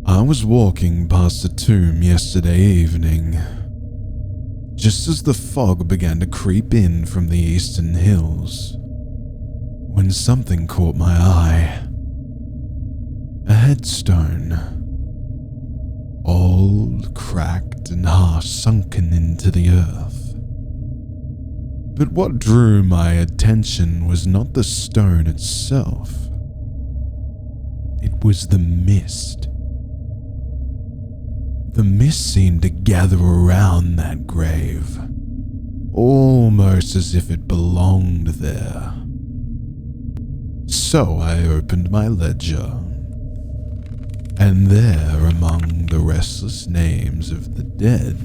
I was walking past the tomb yesterday evening, just as the fog began to creep in from the eastern hills, when something caught my eye. A headstone, old, cracked, and half sunken into the earth. But what drew my attention was not the stone itself. It was the mist. The mist seemed to gather around that grave, almost as if it belonged there. So I opened my ledger, and there, among the restless names of the dead,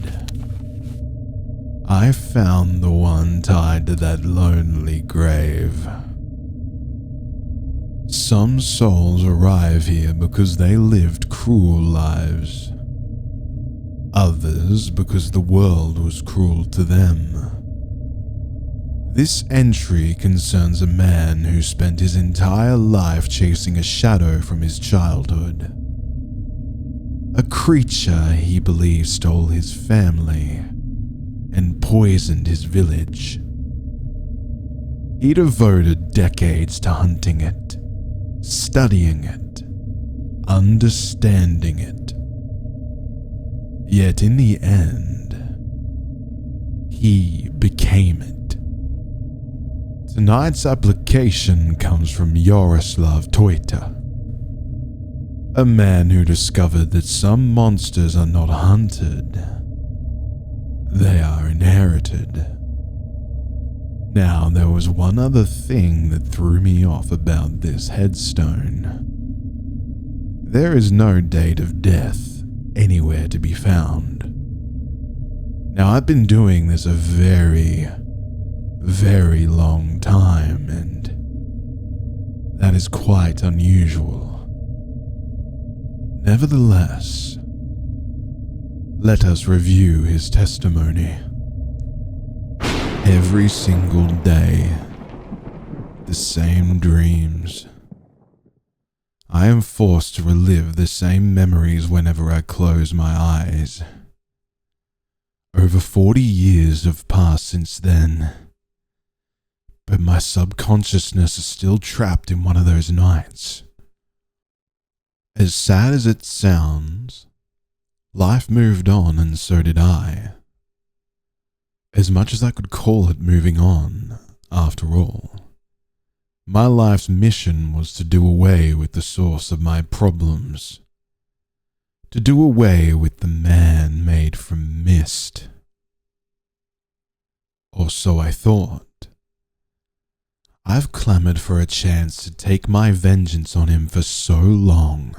I found the one tied to that lonely grave. Some souls arrive here because they lived cruel lives. Others because the world was cruel to them. This entry concerns a man who spent his entire life chasing a shadow from his childhood. A creature he believed stole his family and poisoned his village. He devoted decades to hunting it, studying it, understanding it. Yet in the end, he became it. Tonight's application comes from Yaroslav Teuter, a man who discovered that some monsters are not hunted, they are inherited. Now, there was one other thing that threw me off about this headstone. There is no date of death anywhere to be found. Now, I've been doing this a very, very long time, and that is quite unusual. Nevertheless, let us review his testimony. Every single day, the same dreams. I am forced to relive the same memories whenever I close my eyes. Over 40 years have passed since then, but my subconsciousness is still trapped in one of those nights. As sad as it sounds, life moved on and so did I. As much as I could call it moving on, after all. My life's mission was to do away with the source of my problems. To do away with the man made from mist. Or so I thought. I've clamored for a chance to take my vengeance on him for so long.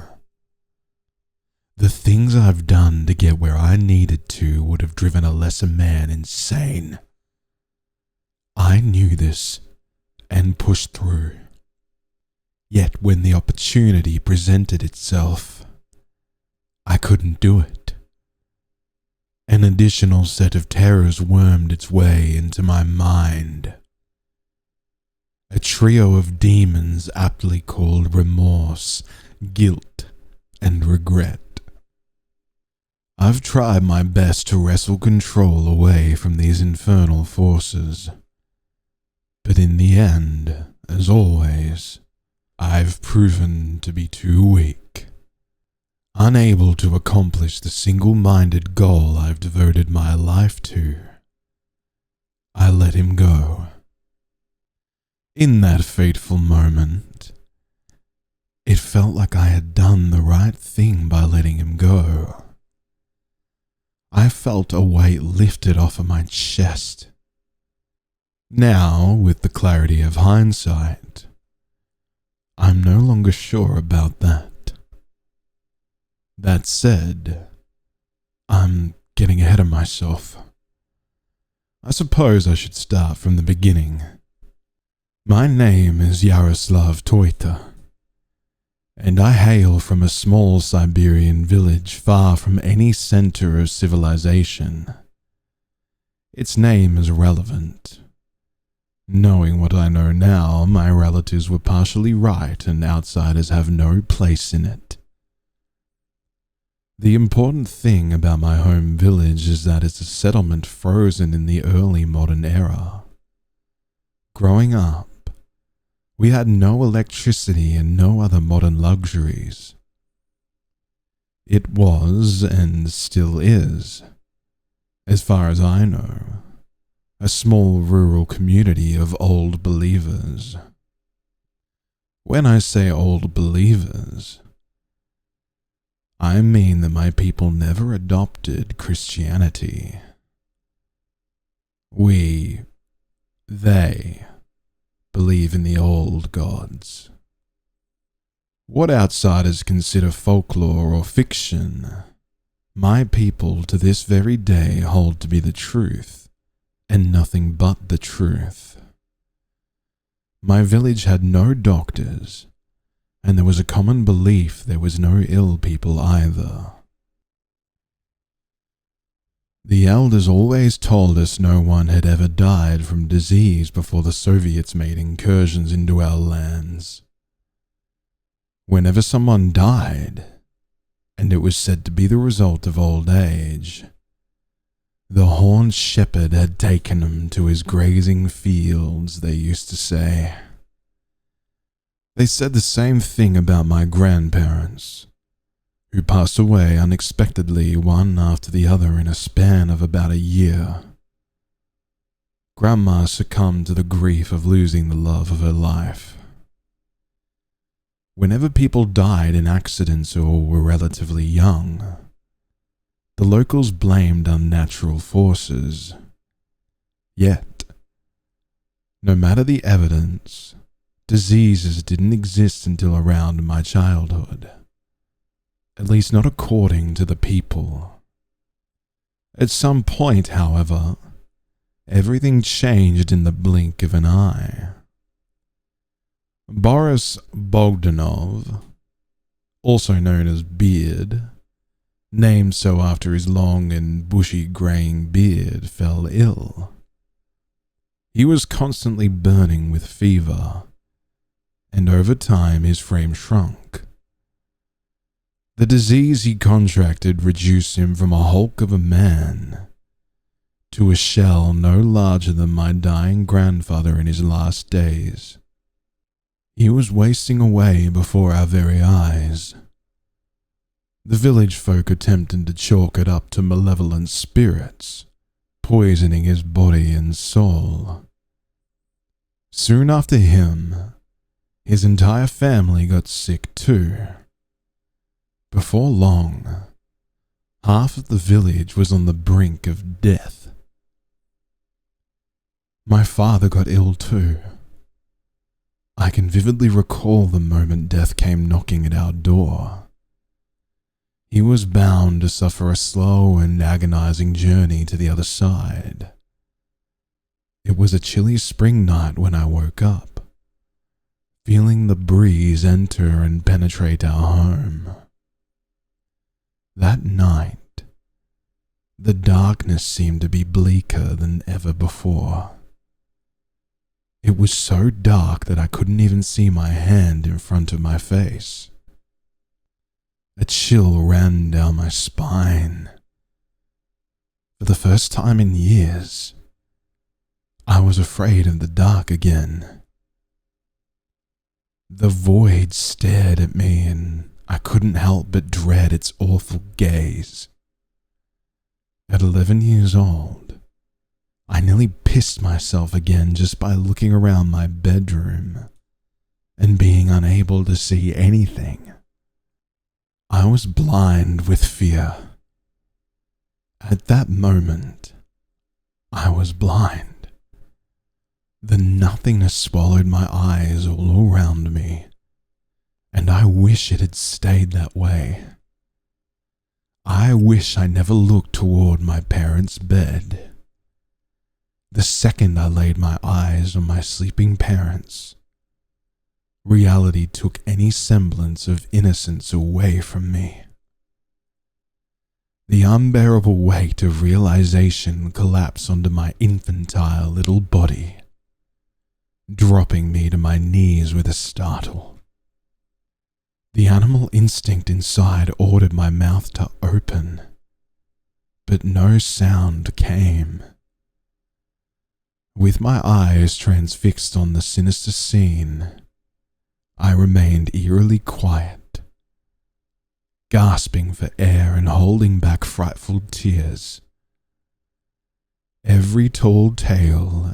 The things I've done to get where I needed to would have driven a lesser man insane. I knew this and pushed through. Yet when the opportunity presented itself, I couldn't do it. An additional set of terrors wormed its way into my mind. A trio of demons aptly called remorse, guilt, and regret. I've tried my best to wrestle control away from these infernal forces. But in the end, as always, I've proven to be too weak. Unable to accomplish the single-minded goal I've devoted my life to. I let him go. In that fateful moment, it felt like I had done the right thing by letting him go. I felt a weight lifted off of my chest. Now, with the clarity of hindsight, I'm no longer sure about that. That said, I'm getting ahead of myself. I suppose I should start from the beginning. My name is Yaroslav Teuter, and I hail from a small Siberian village far from any center of civilization. Its name is irrelevant. Knowing what I know now, my relatives were partially right and outsiders have no place in it. The important thing about my home village is that it's a settlement frozen in the early modern era. Growing up, we had no electricity and no other modern luxuries. It was, and still is, as far as I know, a small rural community of old believers. When I say old believers, I mean that my people never adopted Christianity. They believe in the old gods. What outsiders consider folklore or fiction, my people to this very day hold to be the truth, and nothing but the truth. My village had no doctors, and there was a common belief there was no ill people either. The elders always told us no one had ever died from disease before the Soviets made incursions into our lands. Whenever someone died, and it was said to be the result of old age, the horned shepherd had taken him to his grazing fields, they used to say. They said the same thing about my grandparents, who passed away unexpectedly one after the other in a span of about a year. Grandma succumbed to the grief of losing the love of her life. Whenever people died in accidents or were relatively young, the locals blamed unnatural forces. Yet, no matter the evidence, diseases didn't exist until around my childhood. At least not according to the people. At some point, however, everything changed in the blink of an eye. Boris Bogdanov, also known as Beard, named so after his long and bushy greying beard, fell ill. He was constantly burning with fever, and over time his frame shrunk. The disease he contracted reduced him from a hulk of a man to a shell no larger than my dying grandfather in his last days. He was wasting away before our very eyes. The village folk attempted to chalk it up to malevolent spirits, poisoning his body and soul. Soon after him, his entire family got sick too. Before long, half of the village was on the brink of death. My father got ill too. I can vividly recall the moment death came knocking at our door. He was bound to suffer a slow and agonizing journey to the other side. It was a chilly spring night when I woke up, feeling the breeze enter and penetrate our home. That night, the darkness seemed to be bleaker than ever before. It was so dark that I couldn't even see my hand in front of my face. A chill ran down my spine. For the first time in years, I was afraid of the dark again. The void stared at me, and I couldn't help but dread its awful gaze. At 11 years old, I nearly pissed myself again just by looking around my bedroom and being unable to see anything. I was blind with fear. At that moment, I was blind. The nothingness swallowed my eyes all around me, and I wish it had stayed that way. I wish I never looked toward my parents' bed. The second I laid my eyes on my sleeping parents, reality took any semblance of innocence away from me. The unbearable weight of realization collapsed onto my infantile little body, dropping me to my knees with a startle. The animal instinct inside ordered my mouth to open, but no sound came. With my eyes transfixed on the sinister scene, I remained eerily quiet, gasping for air and holding back frightful tears. Every tall tale,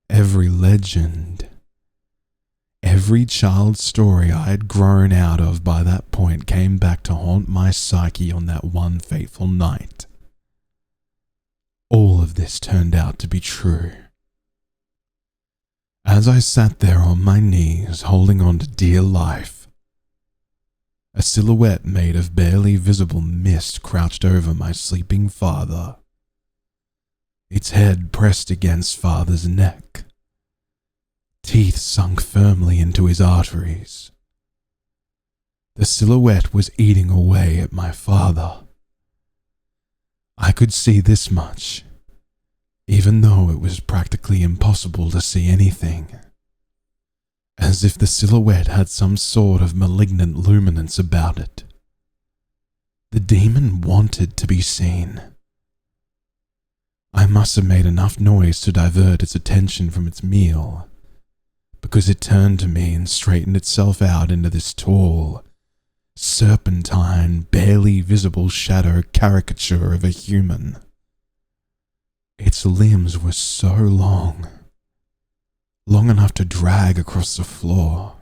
every legend, every child's story I had grown out of by that point came back to haunt my psyche on that one fateful night. All of this turned out to be true. As I sat there on my knees, holding on to dear life, a silhouette made of barely visible mist crouched over my sleeping father, its head pressed against father's neck, teeth sunk firmly into his arteries. The silhouette was eating away at my father. I could see this much, even though it was practically impossible to see anything, as if the silhouette had some sort of malignant luminance about it. The demon wanted to be seen. I must have made enough noise to divert its attention from its meal, because it turned to me and straightened itself out into this tall, serpentine, barely visible shadow caricature of a human. Its limbs were so long enough to drag across the floor.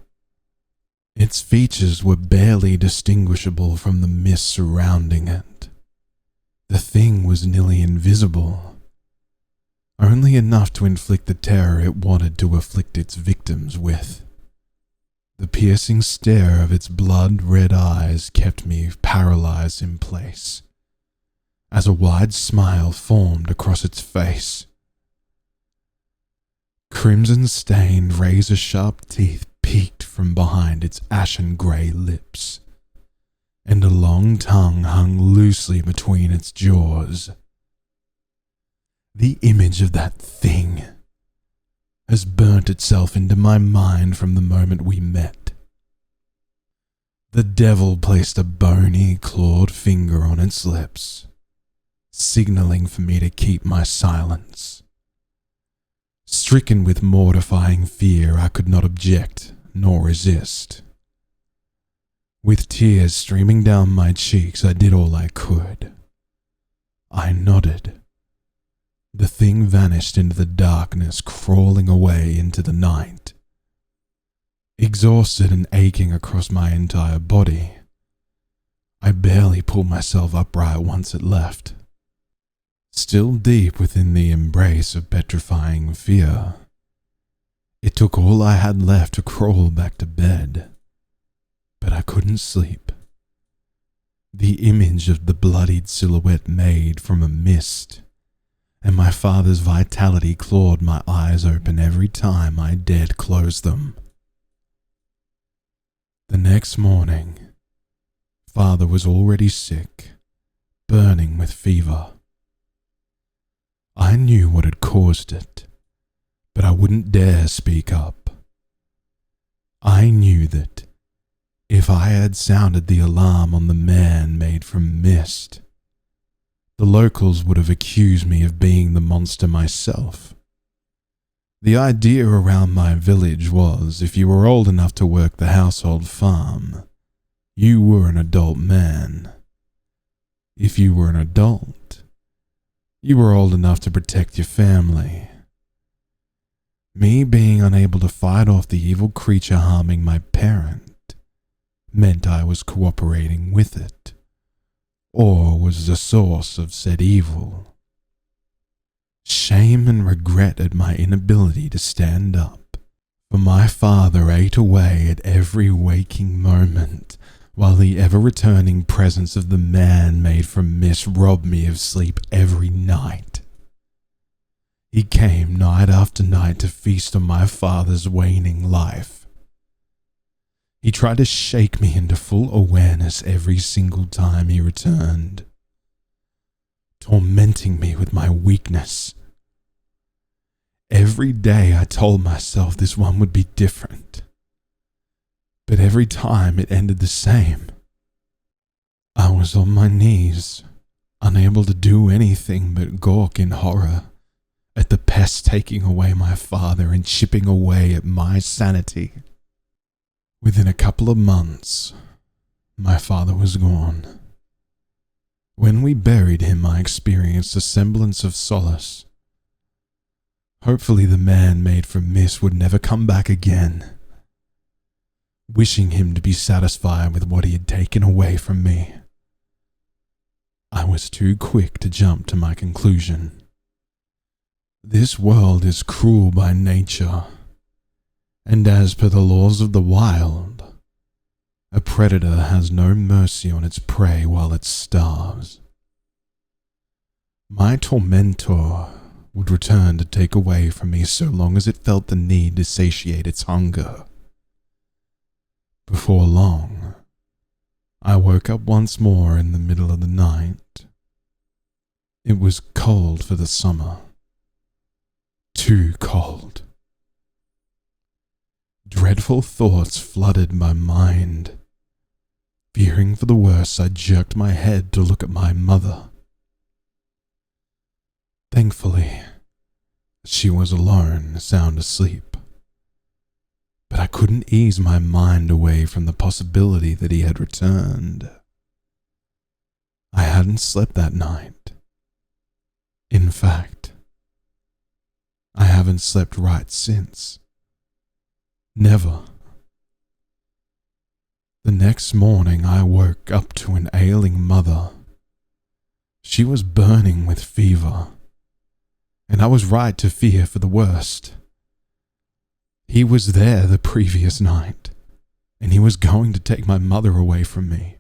Its features were barely distinguishable from the mist surrounding it. The thing was nearly invisible, only enough to inflict the terror it wanted to afflict its victims with. The piercing stare of its blood-red eyes kept me paralyzed in place, as a wide smile formed across its face. Crimson-stained, razor-sharp teeth peeked from behind its ashen-grey lips, and a long tongue hung loosely between its jaws. The image of that thing has burnt itself into my mind from the moment we met. The devil placed a bony, clawed finger on its lips, signaling for me to keep my silence. Stricken with mortifying fear, I could not object nor resist. With tears streaming down my cheeks, I did all I could. I nodded. The thing vanished into the darkness, crawling away into the night. Exhausted and aching across my entire body, I barely pulled myself upright once it left. Still deep within the embrace of petrifying fear, it took all I had left to crawl back to bed, but I couldn't sleep. The image of the bloodied silhouette made from a mist, and my father's vitality clawed my eyes open every time I dared close them. The next morning, father was already sick, burning with fever. I knew what had caused it, but I wouldn't dare speak up. I knew that if I had sounded the alarm on the man made from mist, the locals would have accused me of being the monster myself. The idea around my village was, if you were old enough to work the household farm, you were an adult man. If you were an adult, you were old enough to protect your family. Me being unable to fight off the evil creature harming my parent meant I was cooperating with it, or was the source of said evil. Shame and regret at my inability to stand up, for my father ate away at every waking moment, while the ever-returning presence of the man made from mist robbed me of sleep every night. He came night after night to feast on my father's waning life. He tried to shake me into full awareness every single time he returned, tormenting me with my weakness. Every day I told myself this one would be different, but every time it ended the same. I was was on my knees, unable to do anything but gawk in horror at the pest taking away my father and chipping away at my sanity. Within a couple of months, my father was gone. When we buried him, I experienced a semblance of solace. Hopefully the man made from mist would never come back again. Wishing him to be satisfied with what he had taken away from me, I was too quick to jump to my conclusion. This world is cruel by nature, and as per the laws of the wild, a predator has no mercy on its prey while it starves. My tormentor would return to take away from me so long as it felt the need to satiate its hunger. Before long, I woke up once more in the middle of the night. It was cold for the summer. Too cold. Dreadful thoughts flooded my mind. Fearing for the worst, I jerked my head to look at my mother. Thankfully, she was alone, sound asleep. But I couldn't ease my mind away from the possibility that he had returned. I hadn't slept that night. In fact, I haven't slept right since. Never. The next morning I woke up to an ailing mother. She was burning with fever, and I was right to fear for the worst. He was there the previous night, and he was going to take my mother away from me.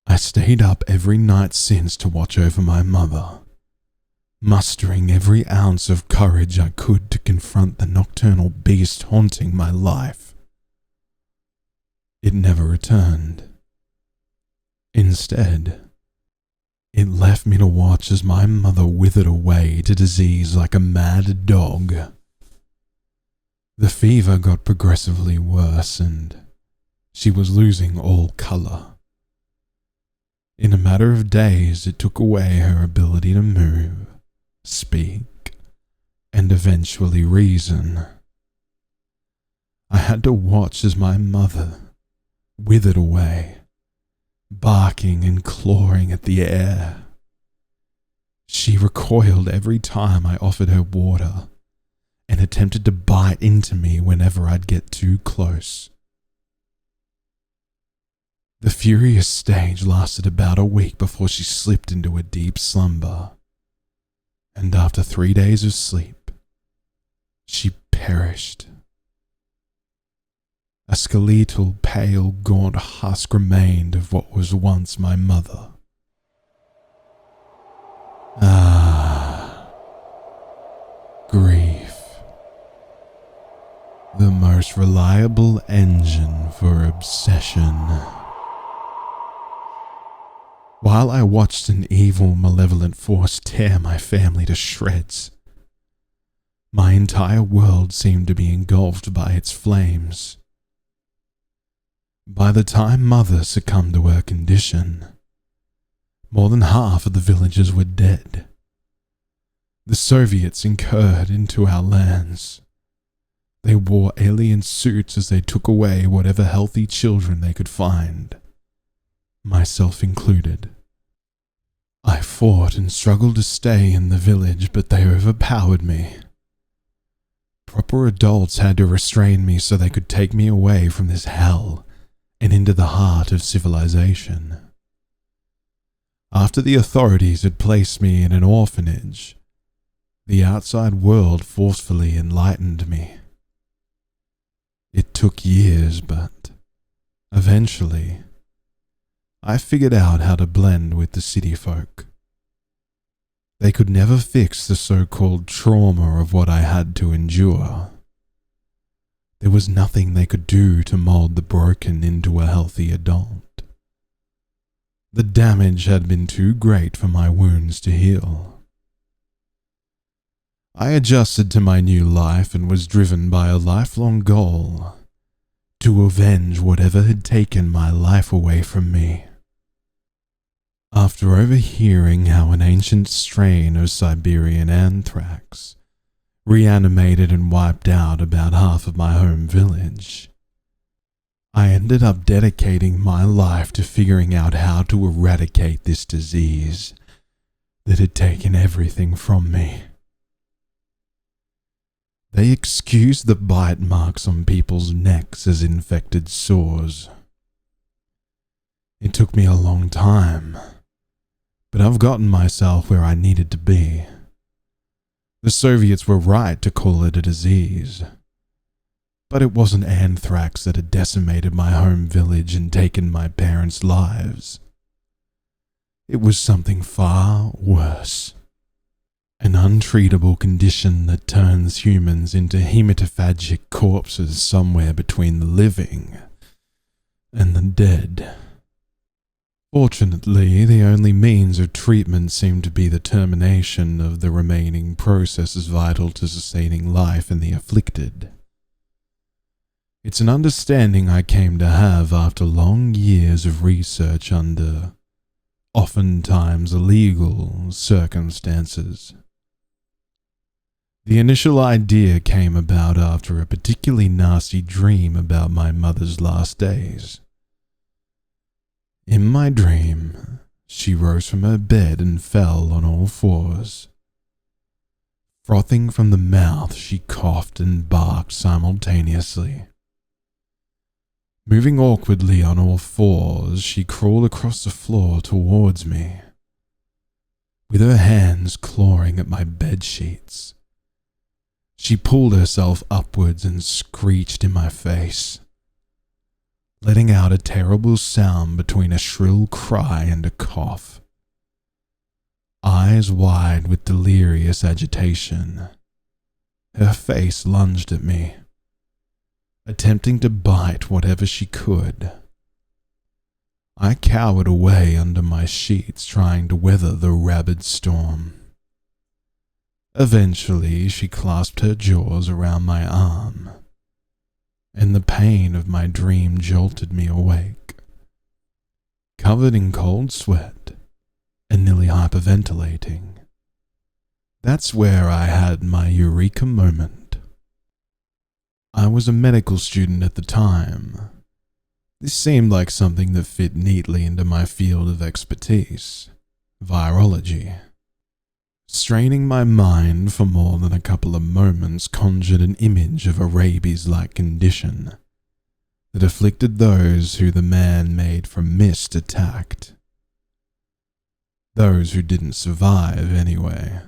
I stayed up every night since to watch over my mother, mustering every ounce of courage I could to confront the nocturnal beast haunting my life. It never returned. Instead, it left me to watch as my mother withered away to disease like a mad dog. The fever got progressively worse, and she was losing all color. In a matter of days, it took away her ability to move, speak, and eventually reason. I had to watch as my mother withered away, barking and clawing at the air. She recoiled every time I offered her water, and attempted to bite into me whenever I'd get too close. The furious stage lasted about a week before she slipped into a deep slumber, and after 3 days of sleep, she perished. A skeletal, pale, gaunt husk remained of what was once my mother. Grief. The most reliable engine for obsession. While I watched an evil, malevolent force tear my family to shreds, my entire world seemed to be engulfed by its flames. By the time Mother succumbed to her condition, more than half of the villagers were dead. The Soviets incurred into our lands. They wore alien suits as they took away whatever healthy children they could find, myself included. I fought and struggled to stay in the village, but they overpowered me. Proper adults had to restrain me so they could take me away from this hell and into the heart of civilization. After the authorities had placed me in an orphanage, the outside world forcefully enlightened me. It took years, but eventually, I figured out how to blend with the city folk. They could never fix the so-called trauma of what I had to endure. There was nothing they could do to mold the broken into a healthy adult. The damage had been too great for my wounds to heal. I adjusted to my new life and was driven by a lifelong goal to avenge whatever had taken my life away from me. After overhearing how an ancient strain of Siberian anthrax reanimated and wiped out about half of my home village, I ended up dedicating my life to figuring out how to eradicate this disease that had taken everything from me. They excuse the bite marks on people's necks as infected sores. It took me a long time, but I've gotten myself where I needed to be. The Soviets were right to call it a disease, but it wasn't anthrax that had decimated my home village and taken my parents' lives. It was something far worse. An untreatable condition that turns humans into hematophagic corpses somewhere between the living and the dead. Fortunately, the only means of treatment seemed to be the termination of the remaining processes vital to sustaining life in the afflicted. It's an understanding I came to have after long years of research under oftentimes illegal circumstances. The initial idea came about after a particularly nasty dream about my mother's last days. In my dream, she rose from her bed and fell on all fours. Frothing from the mouth, she coughed and barked simultaneously. Moving awkwardly on all fours, she crawled across the floor towards me, with her hands clawing at my bed sheets. She pulled herself upwards and screeched in my face, letting out a terrible sound between a shrill cry and a cough. Eyes wide with delirious agitation, her face lunged at me, attempting to bite whatever she could. I cowered away under my sheets, trying to weather the rabid storm. Eventually, she clasped her jaws around my arm, and the pain of my dream jolted me awake. Covered in cold sweat and nearly hyperventilating, that's where I had my eureka moment. I was a medical student at the time. This seemed like something that fit neatly into my field of expertise, virology. Straining my mind for more than a couple of moments conjured an image of a rabies-like condition that afflicted those who the man made from mist attacked. Those who didn't survive, anyway.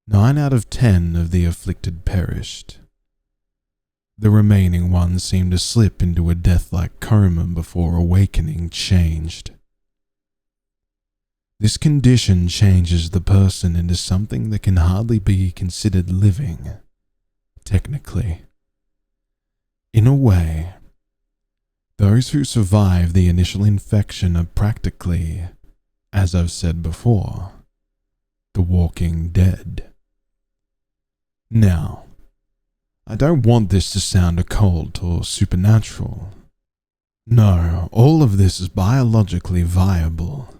9 out of 10 of the afflicted perished. The remaining ones seemed to slip into a death-like coma before awakening changed. This condition changes the person into something that can hardly be considered living, technically. In a way, those who survive the initial infection are practically, as I've said before, the walking dead. Now, I don't want this to sound occult or supernatural. No, all of this is biologically viable,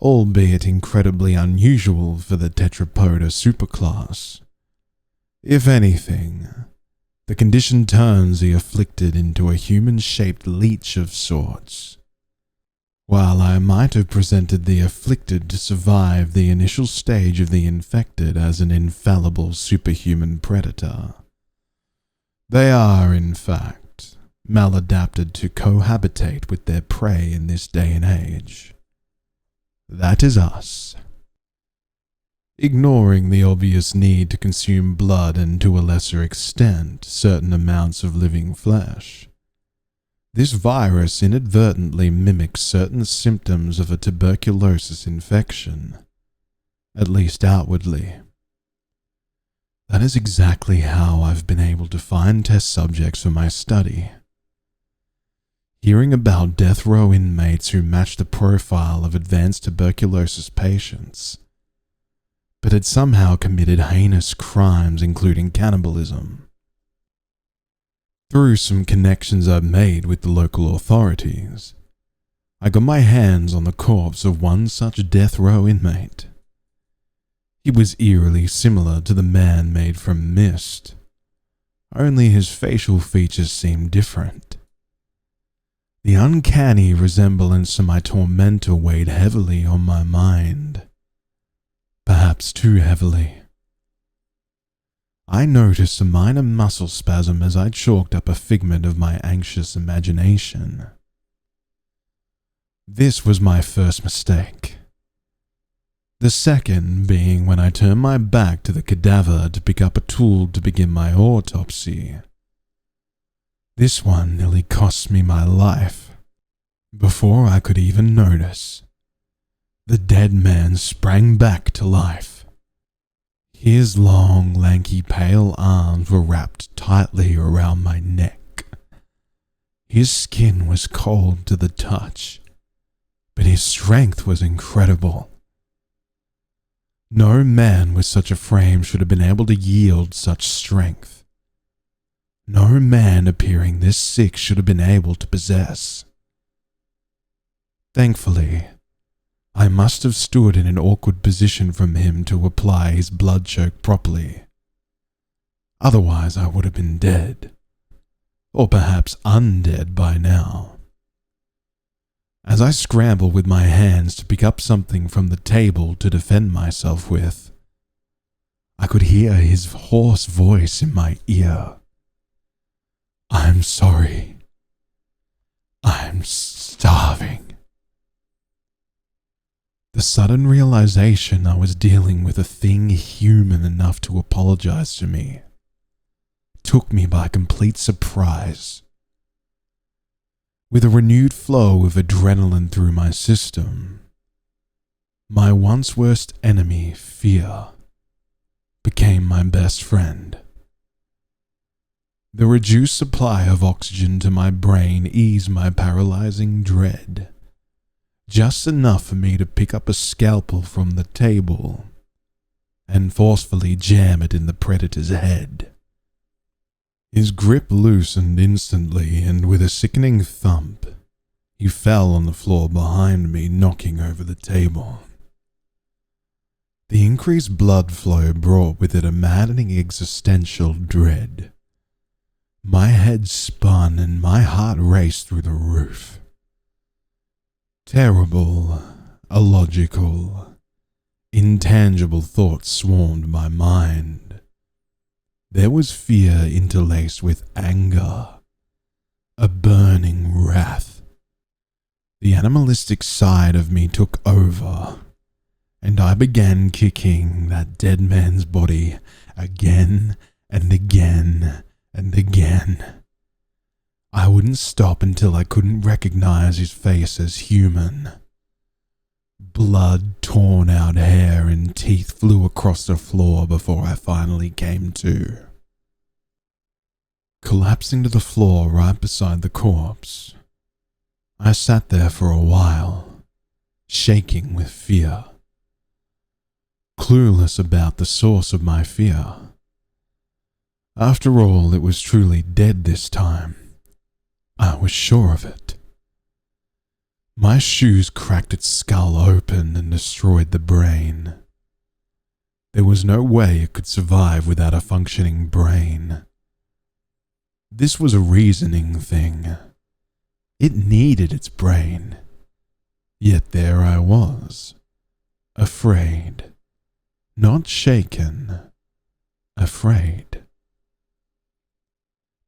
albeit incredibly unusual for the tetrapoda superclass. If anything, the condition turns the afflicted into a human-shaped leech of sorts. While I might have presented the afflicted to survive the initial stage of the infected as an infallible superhuman predator, they are, in fact, maladapted to cohabitate with their prey in this day and age. That is us. Ignoring the obvious need to consume blood and, to a lesser extent, certain amounts of living flesh, this virus inadvertently mimics certain symptoms of a tuberculosis infection, at least outwardly. That is exactly how I've been able to find test subjects for my study. Hearing about death row inmates who matched the profile of advanced tuberculosis patients, but had somehow committed heinous crimes including cannibalism. Through some connections I've made with the local authorities, I got my hands on the corpse of one such death row inmate. He was eerily similar to the man made from mist, only his facial features seemed different. The uncanny resemblance to my tormentor weighed heavily on my mind, perhaps too heavily. I noticed a minor muscle spasm as I chalked up a figment of my anxious imagination. This was my first mistake. The second being when I turned my back to the cadaver to pick up a tool to begin my autopsy. This one nearly cost me my life. Before I could even notice, the dead man sprang back to life. His long, lanky, pale arms were wrapped tightly around my neck. His skin was cold to the touch, but his strength was incredible. No man with such a frame should have been able to yield such strength. No man appearing this sick should have been able to possess. Thankfully, I must have stood in an awkward position from him to apply his blood choke properly. Otherwise, I would have been dead, or perhaps undead by now. As I scrambled with my hands to pick up something from the table to defend myself with, I could hear his hoarse voice in my ear. "I'm sorry. I'm starving." The sudden realization I was dealing with a thing human enough to apologize to me took me by complete surprise. With a renewed flow of adrenaline through my system, my once worst enemy, fear, became my best friend. The reduced supply of oxygen to my brain eased my paralyzing dread, just enough for me to pick up a scalpel from the table and forcefully jam it in the predator's head. His grip loosened instantly, and with a sickening thump, he fell on the floor behind me, knocking over the table. The increased blood flow brought with it a maddening existential dread. My head spun and my heart raced through the roof. Terrible, illogical, intangible thoughts swarmed my mind. There was fear interlaced with anger, a burning wrath. The animalistic side of me took over, and I began kicking that dead man's body again and again and again. I wouldn't stop until I couldn't recognize his face as human. Blood, torn out hair, and teeth flew across the floor before I finally came to. Collapsing to the floor right beside the corpse, I sat there for a while, shaking with fear. Clueless about the source of my fear. After all, it was truly dead this time. I was sure of it. My shoes cracked its skull open and destroyed the brain. There was no way it could survive without a functioning brain. This was a reasoning thing. It needed its brain. Yet there I was, afraid. Not shaken, afraid.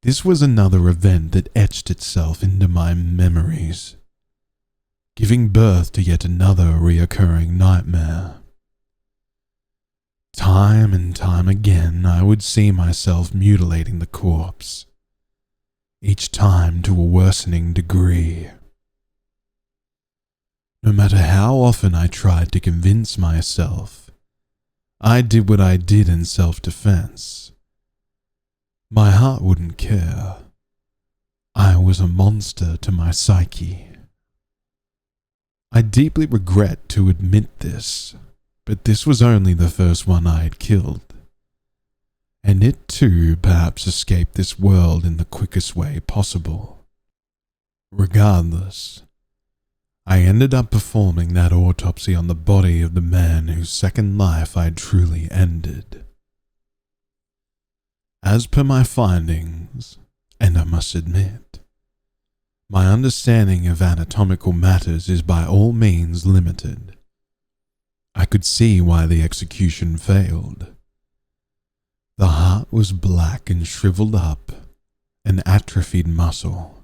This was another event that etched itself into my memories, giving birth to yet another reoccurring nightmare. Time and time again, I would see myself mutilating the corpse, each time to a worsening degree. No matter how often I tried to convince myself, I did what I did in self-defense. My heart wouldn't care. I was a monster to my psyche. I deeply regret to admit this, but this was only the first one I had killed, and it too perhaps escaped this world in the quickest way possible. Regardless, I ended up performing that autopsy on the body of the man whose second life I truly ended. As per my findings, and I must admit, my understanding of anatomical matters is by all means limited. I could see why the execution failed. The heart was black and shriveled up, an atrophied muscle.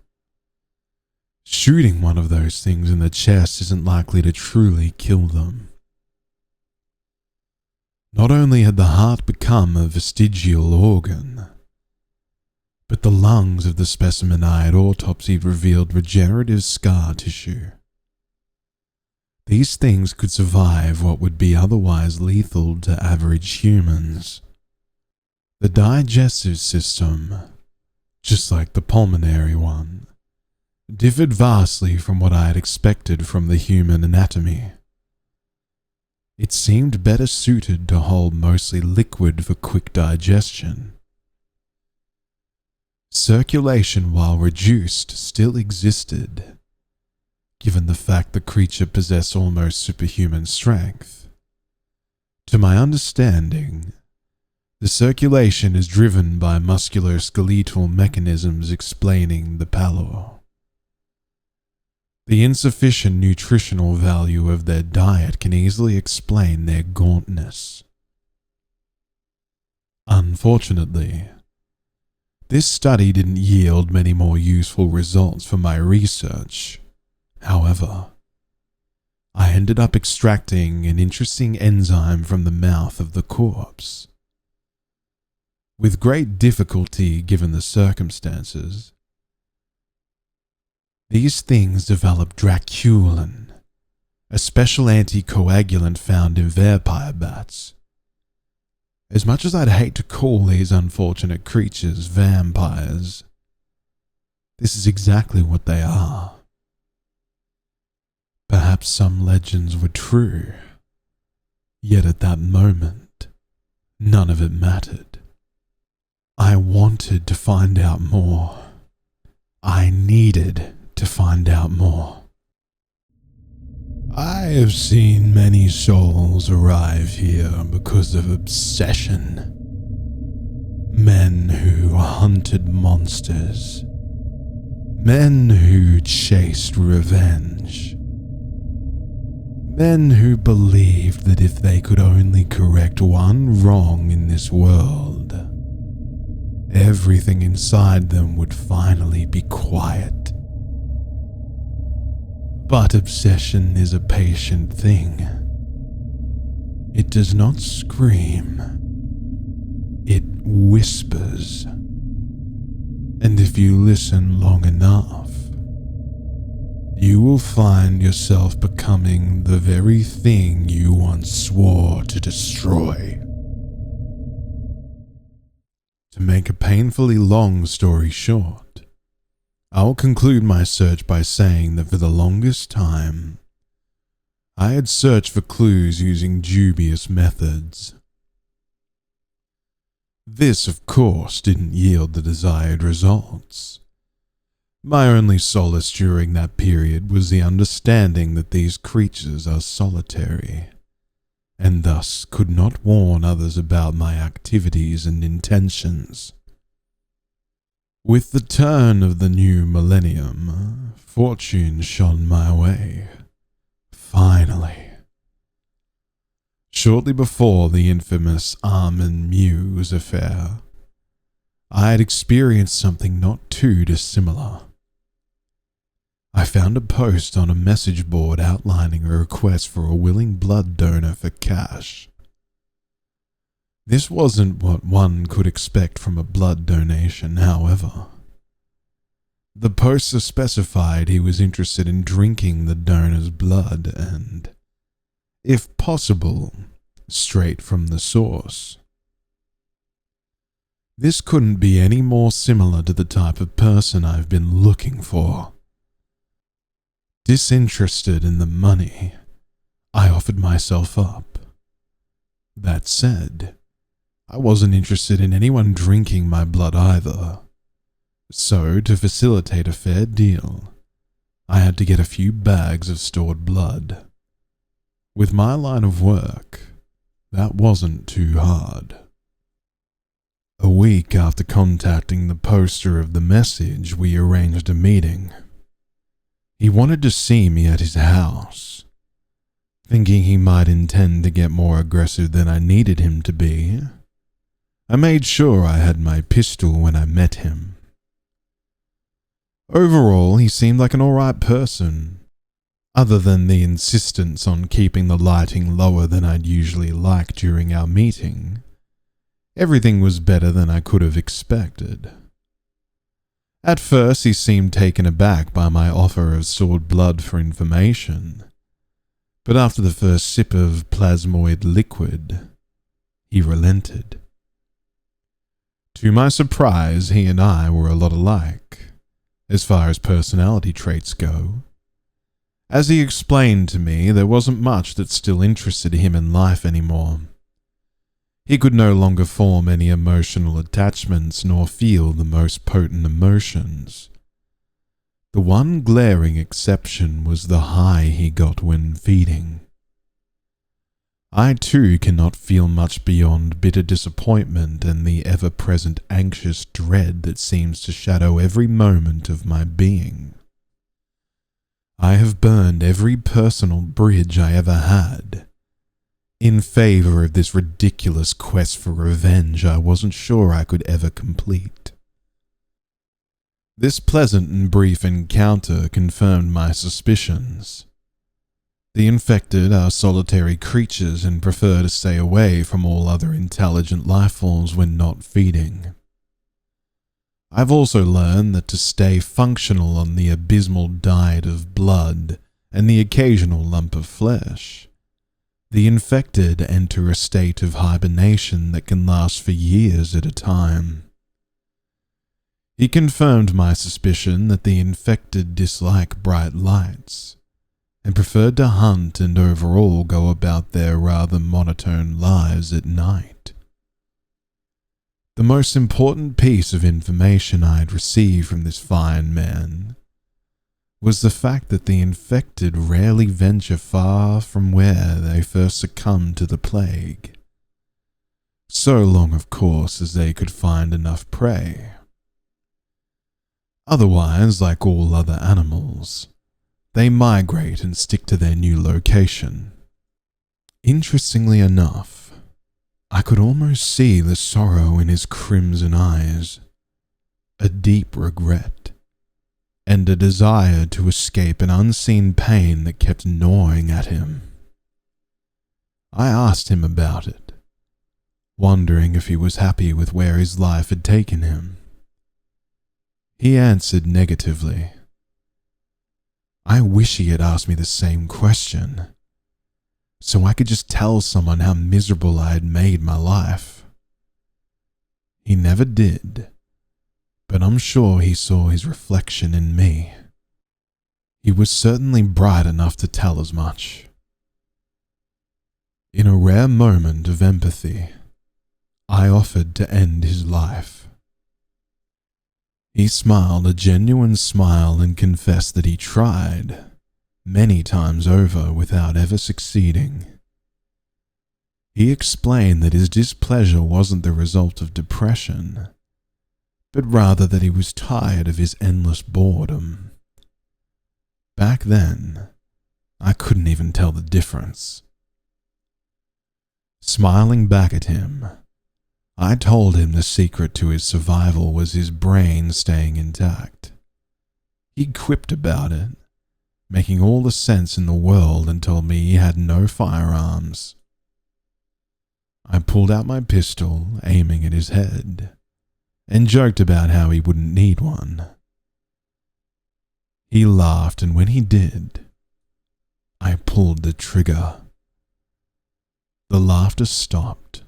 Shooting one of those things in the chest isn't likely to truly kill them. Not only had the heart become a vestigial organ, but the lungs of the specimen I had autopsied revealed regenerative scar tissue. These things could survive what would be otherwise lethal to average humans. The digestive system, just like the pulmonary one, differed vastly from what I had expected from the human anatomy. It seemed better suited to hold mostly liquid for quick digestion. Circulation, while reduced, still existed, given the fact the creature possessed almost superhuman strength. To my understanding, the circulation is driven by musculoskeletal mechanisms explaining the pallor. The insufficient nutritional value of their diet can easily explain their gauntness. Unfortunately, this study didn't yield many more useful results for my research. However, I ended up extracting an interesting enzyme from the mouth of the corpse. With great difficulty given the circumstances, these things developed draculin, a special anticoagulant found in vampire bats. As much as I'd hate to call these unfortunate creatures vampires, this is exactly what they are. Perhaps some legends were true, yet at that moment, none of it mattered. I wanted to find out more. I needed to find out more. I have seen many souls arrive here because of obsession. Men who hunted monsters. Men who chased revenge. Men who believed that if they could only correct one wrong in this world, everything inside them would finally be quiet. But obsession is a patient thing. It does not scream. It whispers. And if you listen long enough, you will find yourself becoming the very thing you once swore to destroy. To make a painfully long story short, I'll conclude my search by saying that for the longest time, I had searched for clues using dubious methods. This, of course, didn't yield the desired results. My only solace during that period was the understanding that these creatures are solitary, and thus could not warn others about my activities and intentions. With the turn of the new millennium, fortune shone my way. Finally. Shortly before the infamous Armin Muse affair, I had experienced something not too dissimilar. I found a post on a message board outlining a request for a willing blood donor for cash. This wasn't what one could expect from a blood donation, however. The poster specified he was interested in drinking the donor's blood and, if possible, straight from the source. This couldn't be any more similar to the type of person I've been looking for. Disinterested in the money, I offered myself up. That said, I wasn't interested in anyone drinking my blood either. So, to facilitate a fair deal, I had to get a few bags of stored blood. With my line of work, that wasn't too hard. A week after contacting the poster of the message, we arranged a meeting. He wanted to see me at his house. Thinking he might intend to get more aggressive than I needed him to be, I made sure I had my pistol when I met him. Overall, he seemed like an alright person, other than the insistence on keeping the lighting lower than I'd usually like during our meeting. Everything was better than I could have expected. At first, he seemed taken aback by my offer of stored blood for information, but after the first sip of plasmoid liquid, he relented. To my surprise, he and I were a lot alike, as far as personality traits go. As he explained to me, there wasn't much that still interested him in life anymore. He could no longer form any emotional attachments nor feel the most potent emotions. The one glaring exception was the high he got when feeding. I too cannot feel much beyond bitter disappointment and the ever-present anxious dread that seems to shadow every moment of my being. I have burned every personal bridge I ever had, in favor of this ridiculous quest for revenge I wasn't sure I could ever complete. This pleasant and brief encounter confirmed my suspicions. The infected are solitary creatures and prefer to stay away from all other intelligent life forms when not feeding. I've also learned that to stay functional on the abysmal diet of blood and the occasional lump of flesh, the infected enter a state of hibernation that can last for years at a time. He confirmed my suspicion that the infected dislike bright lights, and preferred to hunt and overall go about their rather monotone lives at night. The most important piece of information I had received from this fine man was the fact that the infected rarely venture far from where they first succumbed to the plague, so long, of course, as they could find enough prey. Otherwise, like all other animals, they migrate and stick to their new location. Interestingly enough, I could almost see the sorrow in his crimson eyes, a deep regret, and a desire to escape an unseen pain that kept gnawing at him. I asked him about it, wondering if he was happy with where his life had taken him. He answered negatively. I wish he had asked me the same question, so I could just tell someone how miserable I had made my life. He never did, but I'm sure he saw his reflection in me. He was certainly bright enough to tell as much. In a rare moment of empathy, I offered to end his life. He smiled a genuine smile and confessed that he tried, many times over, without ever succeeding. He explained that his displeasure wasn't the result of depression, but rather that he was tired of his endless boredom. Back then, I couldn't even tell the difference. Smiling back at him, I told him the secret to his survival was his brain staying intact. He quipped about it, making all the sense in the world, and told me he had no firearms. I pulled out my pistol, aiming at his head, and joked about how he wouldn't need one. He laughed, and when he did, I pulled the trigger. The laughter stopped,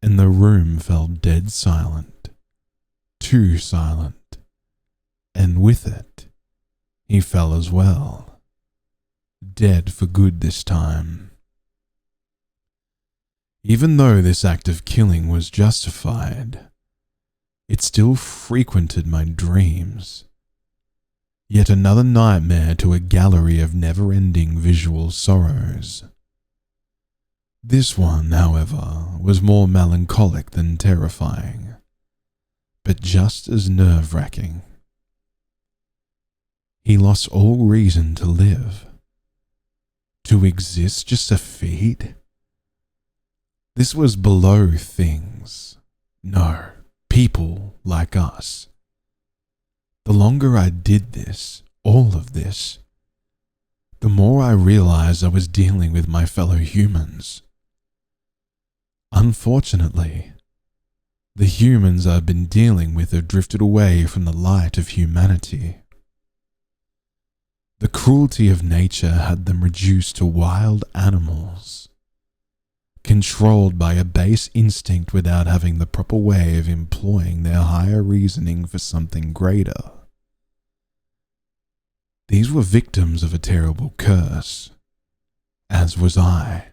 and the room fell dead silent, too silent, and with it, he fell as well, dead for good this time. Even though this act of killing was justified, it still frequented my dreams. Yet another nightmare to a gallery of never-ending visual sorrows. This one, however, was more melancholic than terrifying, but just as nerve-wracking. He lost all reason to live. To exist just a feat? This was below things. No, people like us. The longer I did this, all of this, the more I realized I was dealing with my fellow humans. Unfortunately, the humans I've been dealing with have drifted away from the light of humanity. The cruelty of nature had them reduced to wild animals, controlled by a base instinct without having the proper way of employing their higher reasoning for something greater. These were victims of a terrible curse, as was I.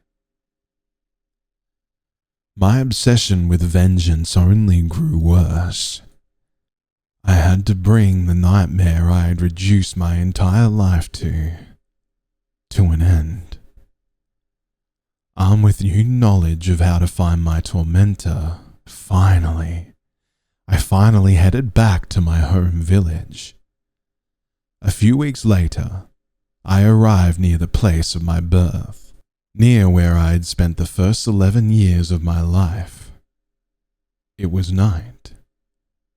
My obsession with vengeance only grew worse. I had to bring the nightmare I had reduced my entire life to an end. Armed with new knowledge of how to find my tormentor, I finally headed back to my home village. A few weeks later, I arrived near the place of my birth, near where I had spent the first 11 years of my life. It was night,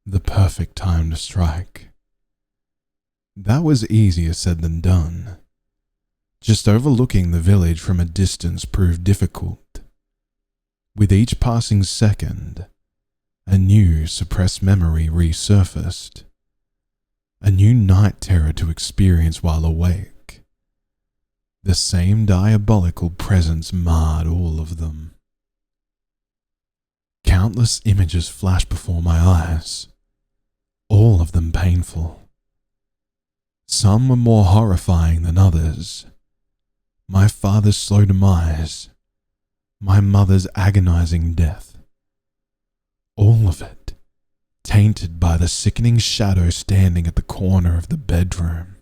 the perfect time to strike. That was easier said than done. Just overlooking the village from a distance proved difficult. With each passing second, a new suppressed memory resurfaced. A new night terror to experience while awake. The same diabolical presence marred all of them. Countless images flashed before my eyes, all of them painful. Some were more horrifying than others. My father's slow demise, my mother's agonizing death. All of it tainted by the sickening shadow standing at the corner of the bedroom.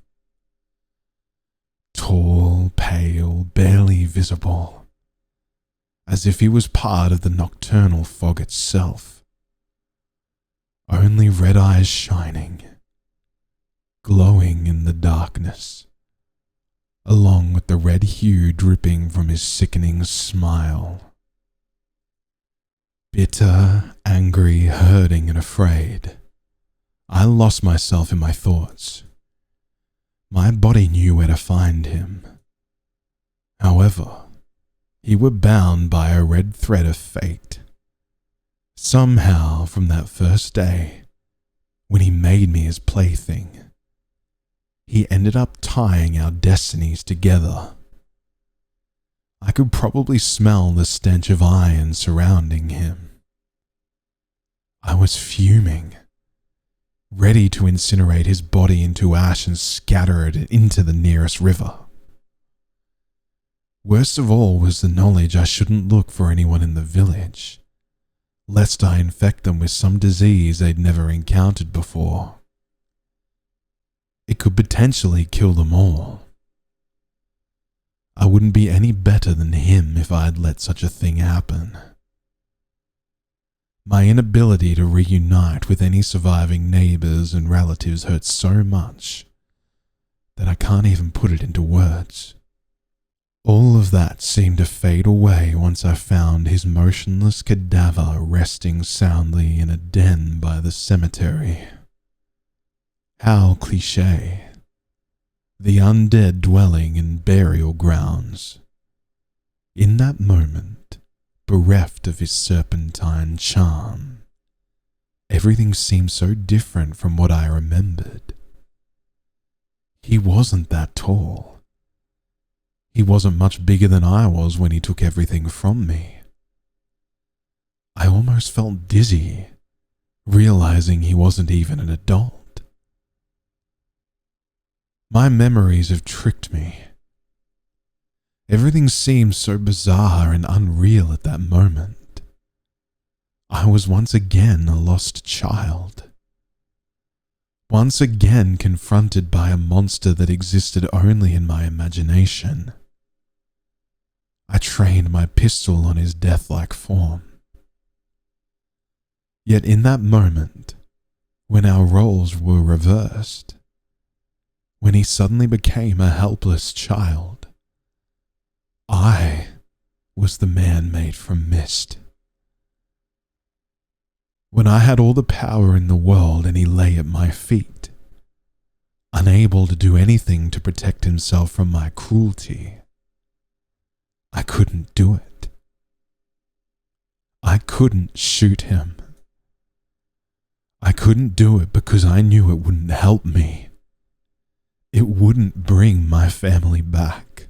Tall, pale, barely visible, as if he was part of the nocturnal fog itself. Only red eyes shining, glowing in the darkness, along with the red hue dripping from his sickening smile. Bitter, angry, hurting, and afraid, I lost myself in my thoughts. My body knew where to find him. However, he were bound by a red thread of fate. Somehow, from that first day, when he made me his plaything, he ended up tying our destinies together. I could probably smell the stench of iron surrounding him. I was fuming, ready to incinerate his body into ash and scatter it into the nearest river. Worst of all was the knowledge I shouldn't look for anyone in the village, lest I infect them with some disease they'd never encountered before. It could potentially kill them all. I wouldn't be any better than him if I had let such a thing happen. My inability to reunite with any surviving neighbors and relatives hurt so much that I can't even put it into words. All of that seemed to fade away once I found his motionless cadaver resting soundly in a den by the cemetery. How cliché. The undead dwelling in burial grounds. In that moment, bereft of his serpentine charm, everything seemed so different from what I remembered. He wasn't that tall. He wasn't much bigger than I was when he took everything from me. I almost felt dizzy, realizing he wasn't even an adult. My memories have tricked me. Everything seemed so bizarre and unreal at that moment. I was once again a lost child. once again confronted by a monster that existed only in my imagination. I trained my pistol on his death-like form. Yet in that moment, when our roles were reversed, when he suddenly became a helpless child, I was the man made from mist. When I had all the power in the world and he lay at my feet, unable to do anything to protect himself from my cruelty, I couldn't do it. I couldn't shoot him. I couldn't do it because I knew it wouldn't help me. It wouldn't bring my family back.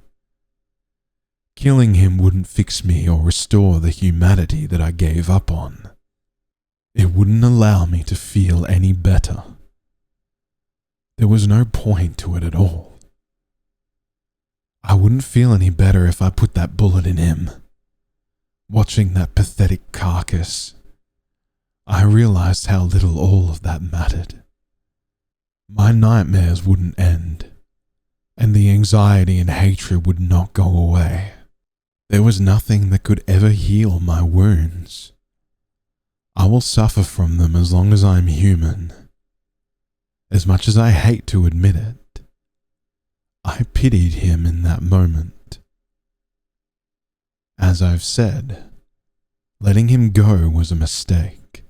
Killing him wouldn't fix me or restore the humanity that I gave up on. It wouldn't allow me to feel any better. There was no point to it at all. I wouldn't feel any better if I put that bullet in him. Watching that pathetic carcass, I realized how little all of that mattered. My nightmares wouldn't end, and the anxiety and hatred would not go away. There was nothing that could ever heal my wounds. I will suffer from them as long as I am human. As much as I hate to admit it, I pitied him in that moment. As I've said, letting him go was a mistake.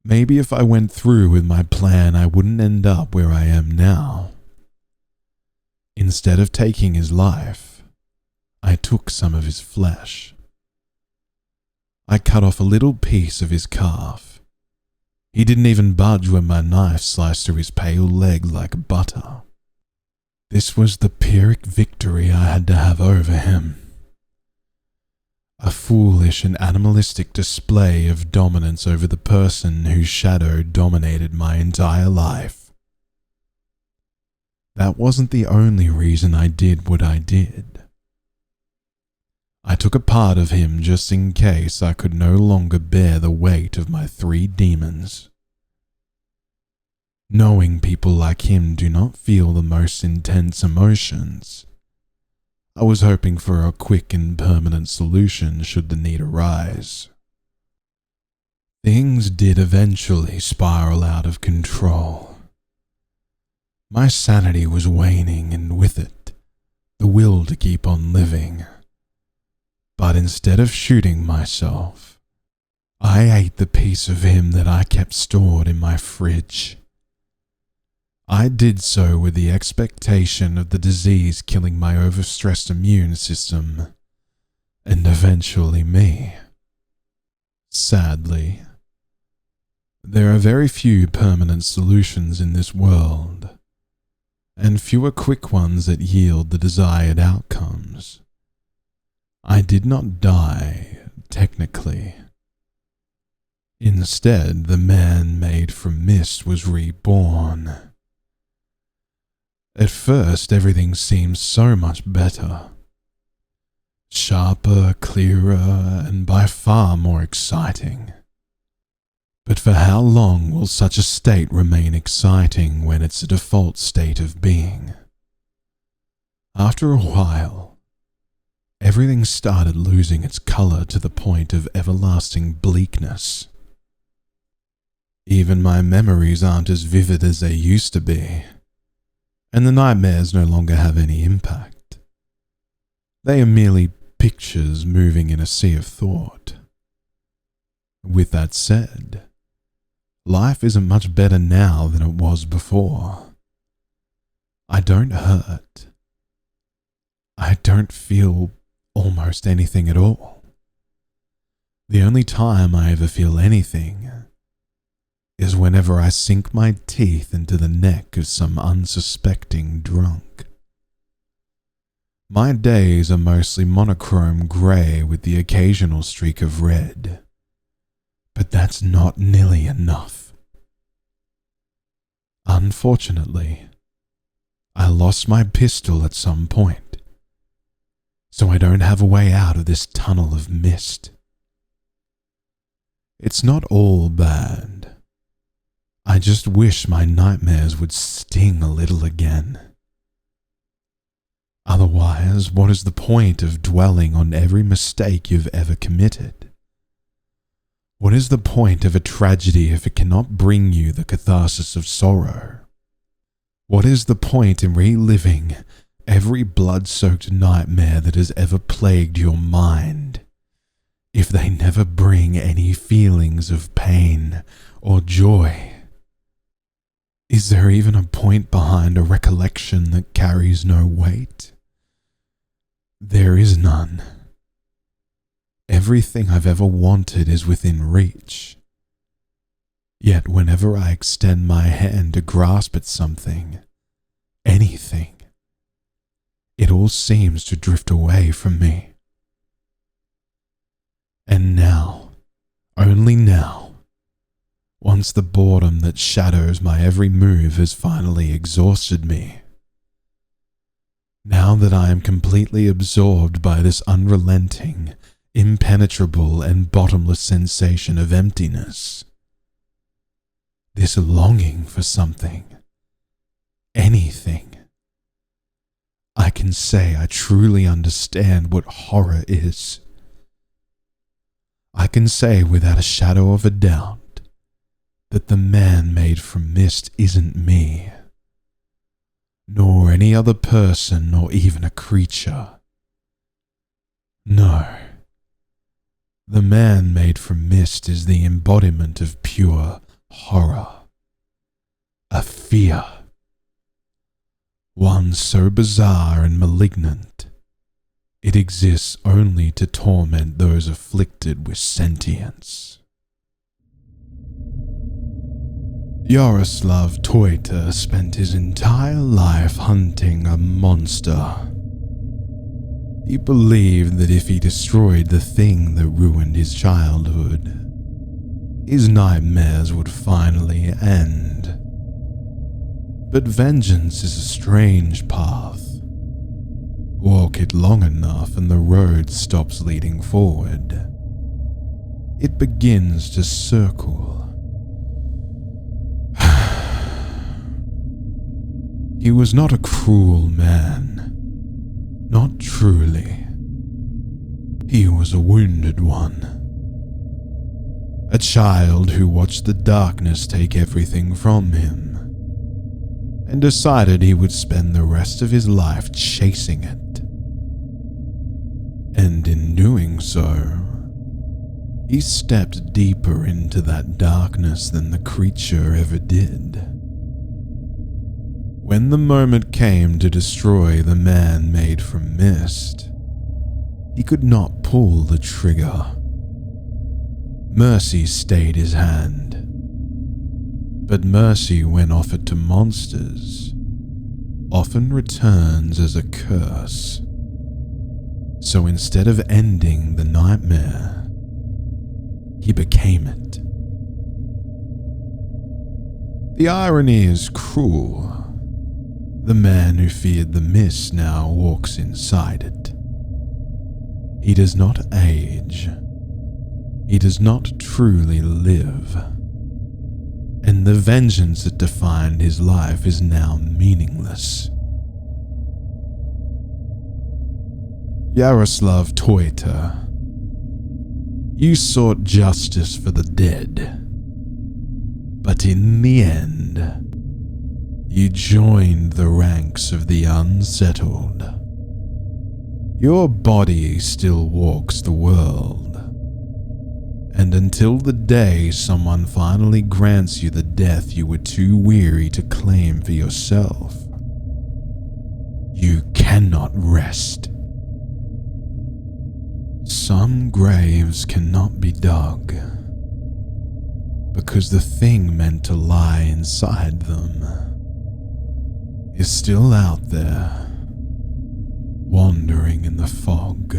Maybe if I went through with my plan, I wouldn't end up where I am now. Instead of taking his life, I took some of his flesh. I cut off a little piece of his calf. He didn't even budge when my knife sliced through his pale leg like butter. This was the Pyrrhic victory I had to have over him. A foolish and animalistic display of dominance over the person whose shadow dominated my entire life. That wasn't the only reason I did what I did. I took a part of him just in case I could no longer bear the weight of my 3 demons. Knowing people like him do not feel the most intense emotions, I was hoping for a quick and permanent solution should the need arise. Things did eventually spiral out of control. My sanity was waning, and with it, the will to keep on living. But instead of shooting myself, I ate the piece of him that I kept stored in my fridge. I did so with the expectation of the disease killing my overstressed immune system, and eventually me. Sadly, there are very few permanent solutions in this world, and fewer quick ones that yield the desired outcomes. I did not die, technically. Instead, the man made from mist was reborn. At first, everything seemed so much better. Sharper, clearer, and by far more exciting. But for how long will such a state remain exciting when it's a default state of being? After a while, everything started losing its color to the point of everlasting bleakness. Even my memories aren't as vivid as they used to be, and the nightmares no longer have any impact. They are merely pictures moving in a sea of thought. With that said, life isn't much better now than it was before. I don't hurt. I don't feel almost anything at all. The only time I ever feel anything is whenever I sink my teeth into the neck of some unsuspecting drunk. My days are mostly monochrome grey with the occasional streak of red, but that's not nearly enough. Unfortunately, I lost my pistol at some point, so I don't have a way out of this tunnel of mist. It's not all bad. I just wish my nightmares would sting a little again. Otherwise, what is the point of dwelling on every mistake you've ever committed? What is the point of a tragedy if it cannot bring you the catharsis of sorrow? What is the point in reliving every blood-soaked nightmare that has ever plagued your mind if they never bring any feelings of pain or joy? Is there even a point behind a recollection that carries no weight? There is none. Everything I've ever wanted is within reach. Yet whenever I extend my hand to grasp at something, anything, it all seems to drift away from me. And now, only now, once the boredom that shadows my every move has finally exhausted me, now that I am completely absorbed by this unrelenting, impenetrable and bottomless sensation of emptiness, this longing for something, anything, I can say I truly understand what horror is. I can say without a shadow of a doubt that the man made from mist isn't me, nor any other person or even a creature. No, the man made from mist is the embodiment of pure horror, a fear, one so bizarre and malignant, it exists only to torment those afflicted with sentience. Yaroslav Teuter spent his entire life hunting a monster. He believed that if he destroyed the thing that ruined his childhood, his nightmares would finally end. But vengeance is a strange path. Walk it long enough and the road stops leading forward. It begins to circle. He was not a cruel man, not truly. He was a wounded one. A child who watched the darkness take everything from him, and decided he would spend the rest of his life chasing it. And in doing so, he stepped deeper into that darkness than the creature ever did. When the moment came to destroy the man made from mist, he could not pull the trigger. Mercy stayed his hand. But mercy, when offered to monsters, often returns as a curse. So instead of ending the nightmare, he became it. The irony is cruel. The man who feared the mist now walks inside it. He does not age. He does not truly live. And the vengeance that defined his life is now meaningless. Yaroslav Teuter, you sought justice for the dead, but in the end, you joined the ranks of the unsettled. Your body still walks the world, and until the day someone finally grants you the death you were too weary to claim for yourself, you cannot rest. Some graves cannot be dug, because the thing meant to lie inside them is still out there, wandering in the fog.